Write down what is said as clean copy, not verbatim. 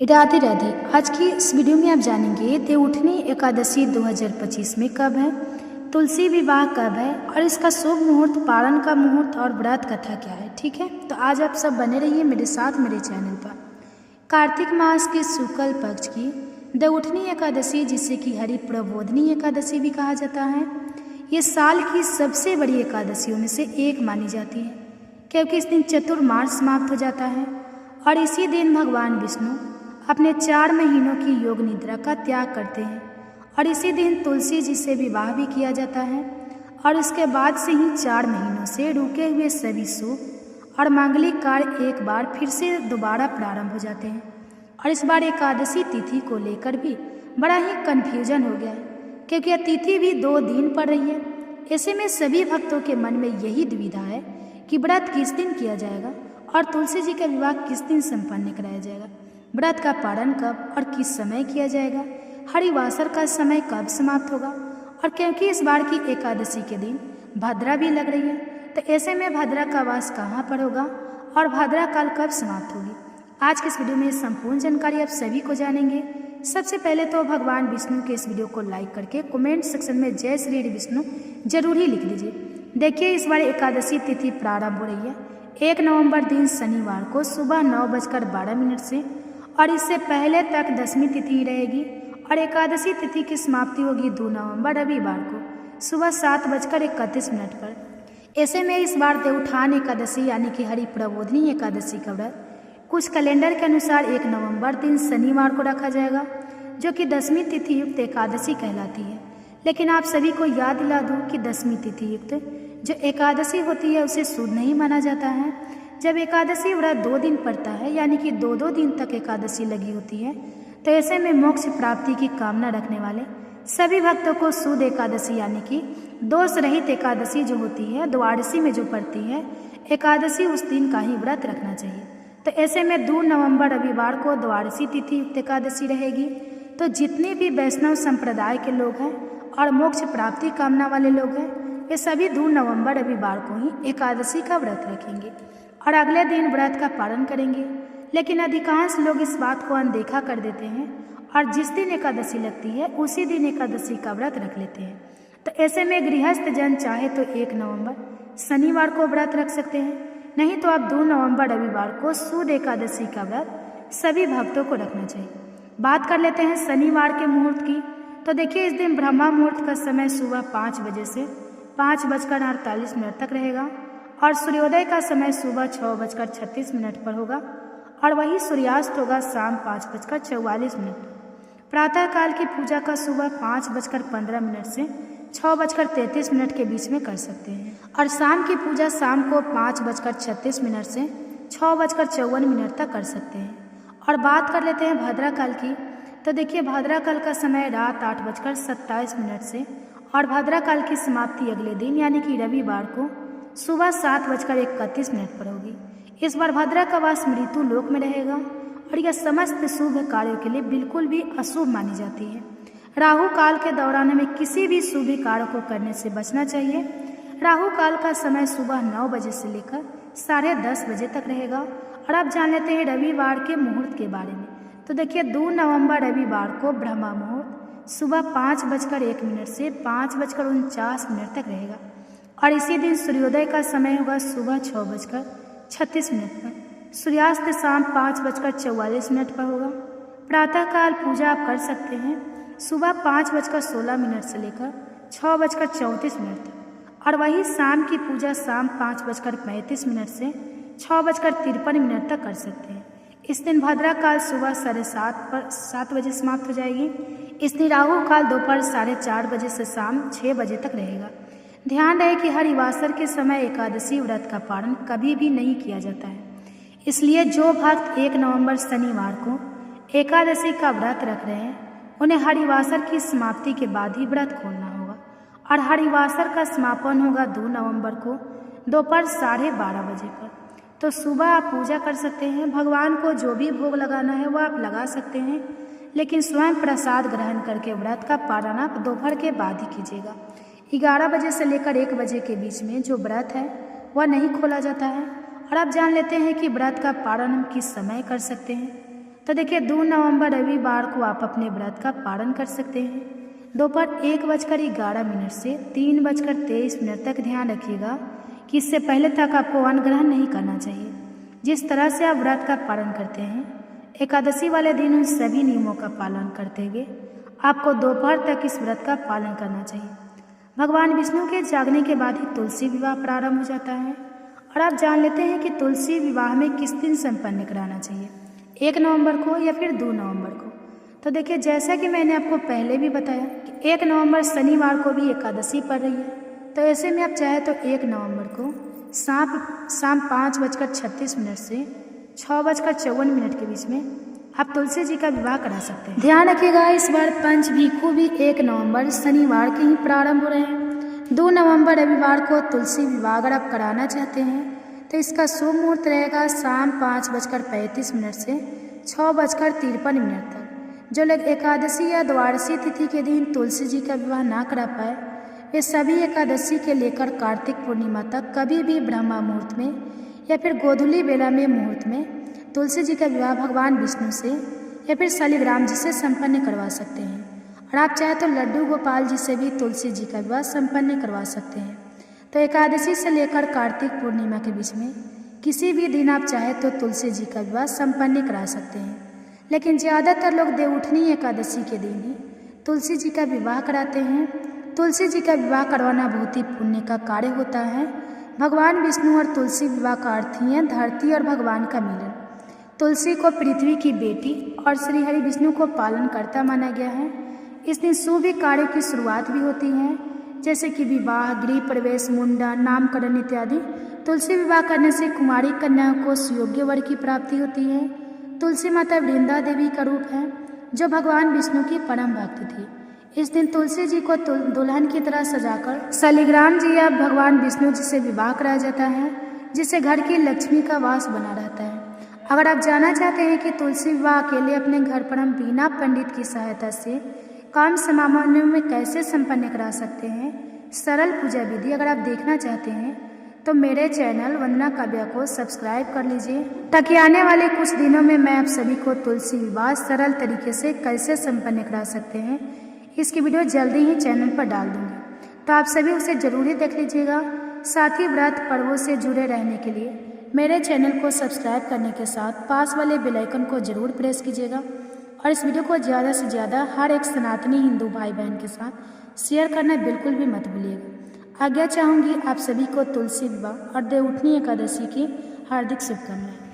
राधे राधे। आज की इस वीडियो में आप जानेंगे देवउठनी एकादशी 2025 में कब है, तुलसी विवाह कब है और इसका शुभ मुहूर्त, पारण का मुहूर्त और व्रत कथा क्या है। ठीक है, तो आज आप सब बने रहिए मेरे साथ मेरे चैनल पर। कार्तिक मास के शुक्ल पक्ष की देवउठनी एकादशी, जिसे कि हरि प्रबोधनी एकादशी भी कहा जाता है, ये साल की सबसे बड़ी एकादशियों में से एक मानी जाती है, क्योंकि इस दिन चतुर्मास समाप्त हो जाता है और इसी दिन भगवान विष्णु अपने 4 महीनों की योग निद्रा का त्याग करते हैं और इसी दिन तुलसी जी से विवाह भी किया जाता है और इसके बाद से ही 4 महीनों से रुके हुए सभी शुभ और मांगलिक कार्य एक बार फिर से दोबारा प्रारंभ हो जाते हैं। और इस बार एकादशी तिथि को लेकर भी बड़ा ही कन्फ्यूजन हो गया है, क्योंकि यह तिथि भी 2 दिन पड़ रही है। ऐसे में सभी भक्तों के मन में यही दुविधा है कि व्रत किस दिन किया जाएगा और तुलसी जी का विवाह किस दिन संपन्न कराया जाएगा, व्रत का पारण कब और किस समय किया जाएगा, हरिवासर का समय कब समाप्त होगा। और क्योंकि इस बार की एकादशी के दिन भद्रा भी लग रही है, तो ऐसे में भद्रा का वास कहाँ पर होगा और भद्रा काल कब समाप्त होगी। आज के इस वीडियो में संपूर्ण जानकारी आप सभी को जानेंगे। सबसे पहले तो भगवान विष्णु के इस वीडियो को लाइक करके कमेंट सेक्शन में जय श्री विष्णु जरूर ही लिख दीजिए। देखिए, इस बार एकादशी तिथि प्रारंभ हो रही है 1 नवंबर दिन शनिवार को सुबह 9:12 से और इससे पहले तक 10वीं तिथि रहेगी और एकादशी तिथि की समाप्ति होगी 2 नवंबर रविवार को सुबह 7:31 पर। ऐसे में इस बार देवउठान एकादशी यानी कि हरि प्रबोधनी एकादशी का व्रत कुछ कैलेंडर के अनुसार 1 नवंबर दिन शनिवार को रखा जाएगा, जो कि 10वीं तिथि युक्त एकादशी कहलाती है। लेकिन आप सभी को याद दिला दूँ कि 10वीं तिथि युक्त जो एकादशी होती है उसे शुद्ध नहीं माना जाता है। जब एकादशी व्रत 2 दिन पड़ता है, यानी कि 2-2 दिन तक एकादशी लगी होती है, तो ऐसे में मोक्ष प्राप्ति की कामना रखने वाले सभी भक्तों को शुद्ध एकादशी यानी कि दोष रहित एकादशी जो होती है, द्वादशी में जो पड़ती है एकादशी, उस दिन का ही व्रत रखना चाहिए। तो ऐसे में 2 नवंबर रविवार को द्वादशी तिथि युक्त एकादशी रहेगी। तो जितने भी वैष्णव संप्रदाय के लोग हैं और मोक्ष प्राप्ति कामना वाले लोग हैं, ये सभी 2 नवंबर रविवार को ही एकादशी का व्रत रखेंगे और अगले दिन व्रत का पालन करेंगे। लेकिन अधिकांश लोग इस बात को अनदेखा कर देते हैं और जिस दिन एकादशी लगती है उसी दिन एकादशी का व्रत रख लेते हैं। तो ऐसे में गृहस्थ जन चाहे तो 1 नवंबर शनिवार को व्रत रख सकते हैं, नहीं तो आप 2 नवंबर रविवार को शुद्ध एकादशी का व्रत सभी भक्तों को रखना चाहिए। बात कर लेते हैं शनिवार के मुहूर्त की। तो देखिए, इस दिन ब्रह्मा मुहूर्त का समय सुबह 5 बजे से 5:48 तक रहेगा और सूर्योदय का समय सुबह 6:36 पर होगा और वही सूर्यास्त होगा शाम 5:44। प्रातःकाल की पूजा का सुबह 5:15 से 6:33 के बीच में कर सकते हैं और शाम की पूजा शाम को 5:36 से 6:54 तक कर सकते हैं। और बात कर लेते हैं भद्रा काल की। तो देखिए, भद्रा काल का समय रात 8:27 से और भद्रा काल की समाप्ति अगले दिन यानी कि रविवार को सुबह 7:31 पर होगी। इस बार भद्रा का वास मृत्यु लोक में रहेगा और यह समस्त शुभ कार्यों के लिए बिल्कुल भी अशुभ मानी जाती है। राहु काल के दौरान हमें किसी भी शुभ कार्य को करने से बचना चाहिए। राहु काल का समय सुबह 9 बजे से लेकर 10:30 बजे तक रहेगा। और आप जान लेते हैं रविवार के मुहूर्त के बारे में। तो देखिए, 2 नवंबर रविवार को ब्रह्मा मुहूर्त सुबह 5:01 से 5:49 तक रहेगा और इसी दिन सूर्योदय का समय होगा सुबह 6:36 पर। सूर्यास्त शाम 5:44 पर होगा। प्रातःकाल पूजा आप कर सकते हैं सुबह 5:16 से लेकर 6:34 तक और वही शाम की पूजा शाम 5:35 से 6:53 तक कर सकते हैं। इस दिन भद्रा काल सुबह 7:30 बजे समाप्त हो जाएगी। इस दिन राहु काल दोपहर 4:30 बजे से शाम 6 बजे तक रहेगा। ध्यान रहे कि हरिवासर के समय एकादशी व्रत का पारण कभी भी नहीं किया जाता है, इसलिए जो भक्त 1 नवंबर शनिवार को एकादशी का व्रत रख रहे हैं उन्हें हरिवासर की समाप्ति के बाद ही व्रत खोलना होगा और हरिवासर का समापन होगा 2 नवंबर को दोपहर 12:30 बजे पर। तो सुबह आप पूजा कर सकते हैं, भगवान को जो भी भोग लगाना है वो आप लगा सकते हैं, लेकिन स्वयं प्रसाद ग्रहण करके व्रत का पारण आप दोपहर के बाद ही कीजिएगा। 11 बजे से लेकर 1 बजे के बीच में जो व्रत है वह नहीं खोला जाता है। और आप जान लेते हैं कि व्रत का पारण हम किस समय कर सकते हैं। तो देखिए 2 नवंबर रविवार को आप अपने व्रत का पालन कर सकते हैं। दोपहर 1:11 से 3:23 तक ध्यान रखिएगा कि इससे पहले तक आपको अन्न ग्रहण नहीं करना चाहिए। जिस तरह से आप व्रत का पालन करते हैं, एकादशी वाले दिन उन सभी नियमों का पालन करते हुए आपको दोपहर तक इस व्रत का पालन करना चाहिए। भगवान विष्णु के जागने के बाद ही तुलसी विवाह प्रारंभ हो जाता है और आप जान लेते हैं कि तुलसी विवाह में किस दिन संपन्न कराना चाहिए, 1 नवंबर को या फिर 2 नवंबर को। तो देखिए जैसा कि मैंने आपको पहले भी बताया कि 1 नवंबर शनिवार को भी एकादशी पड़ रही है, तो ऐसे में आप चाहे तो 1 नवंबर को शाम 5:36 से 6:54 के बीच में आप तुलसी जी का विवाह करा सकते हैं। ध्यान रखिएगा इस बार पंचभिक्षु भी 1 नवंबर शनिवार के ही प्रारंभ हो रहे हैं। 2 नवंबर रविवार को तुलसी विवाह अगर आप कराना चाहते हैं तो इसका शुभ मुहूर्त रहेगा शाम 5:35 से 6:53 तक। जो लोग एकादशी या द्वादशी तिथि के दिन तुलसी जी का विवाह ना करा पाए, वे सभी एकादशी के लेकर कार्तिक पूर्णिमा तक कभी भी ब्रह्मा मुहूर्त में या फिर गोधूली बेला में मुहूर्त में तुलसी जी का विवाह भगवान विष्णु से या फिर शालिग्राम जी से संपन्न करवा सकते हैं। और आप चाहे तो लड्डू गोपाल जी से भी तुलसी जी का विवाह संपन्न करवा सकते हैं। तो एकादशी से लेकर कार्तिक पूर्णिमा के बीच में किसी भी दिन आप चाहे तो तुलसी जी का विवाह संपन्न करा सकते हैं। लेकिन ज़्यादातर लोग देवउठनी एकादशी के दिन ही तुलसी जी का विवाह कराते हैं। तुलसी जी का विवाह करवाना बहुत ही पुण्य का कार्य होता है। भगवान विष्णु और तुलसी विवाह का अर्थ ही है धरती और भगवान का मिलन। तुलसी को पृथ्वी की बेटी और श्री हरि विष्णु को पालन करता माना गया है। इस दिन शुभ कार्य की शुरुआत भी होती है, जैसे कि विवाह, गृह प्रवेश, मुंडन, नामकरण इत्यादि। तुलसी विवाह करने से कुमारी कन्याओं को सुयोग्य वर की प्राप्ति होती है। तुलसी माता वृंदा देवी का रूप है जो भगवान विष्णु की परम भक्त थी। इस दिन तुलसी जी को दुल्हन की तरह सजाकर शालिग्राम जी या भगवान विष्णु जी से विवाह कराया जाता है, जिससे घर की लक्ष्मी का वास बना रहता है। अगर आप जानना चाहते हैं कि तुलसी विवाह अकेले अपने घर पर हम बिना पंडित की सहायता से काम समारोह में कैसे संपन्न करा सकते हैं, सरल पूजा विधि अगर आप देखना चाहते हैं तो मेरे चैनल वंदना काव्या को सब्सक्राइब कर लीजिए, ताकि आने वाले कुछ दिनों में मैं आप सभी को तुलसी विवाह सरल तरीके से कैसे संपन्न करा सकते हैं इसकी वीडियो जल्दी ही चैनल पर डाल दूंगी। तो आप सभी उसे जरूर ही देख लीजिएगा। साथ ही व्रत पर्वों से जुड़े रहने के लिए मेरे चैनल को सब्सक्राइब करने के साथ पास वाले बेल आइकन को जरूर प्रेस कीजिएगा और इस वीडियो को ज़्यादा से ज़्यादा हर एक सनातनी हिंदू भाई बहन के साथ शेयर करना बिल्कुल भी मत भूलिएगा। आज्ञा चाहूँगी आप सभी को तुलसी विवाह और देवउठनी एकादशी की हार्दिक शुभकामनाएं।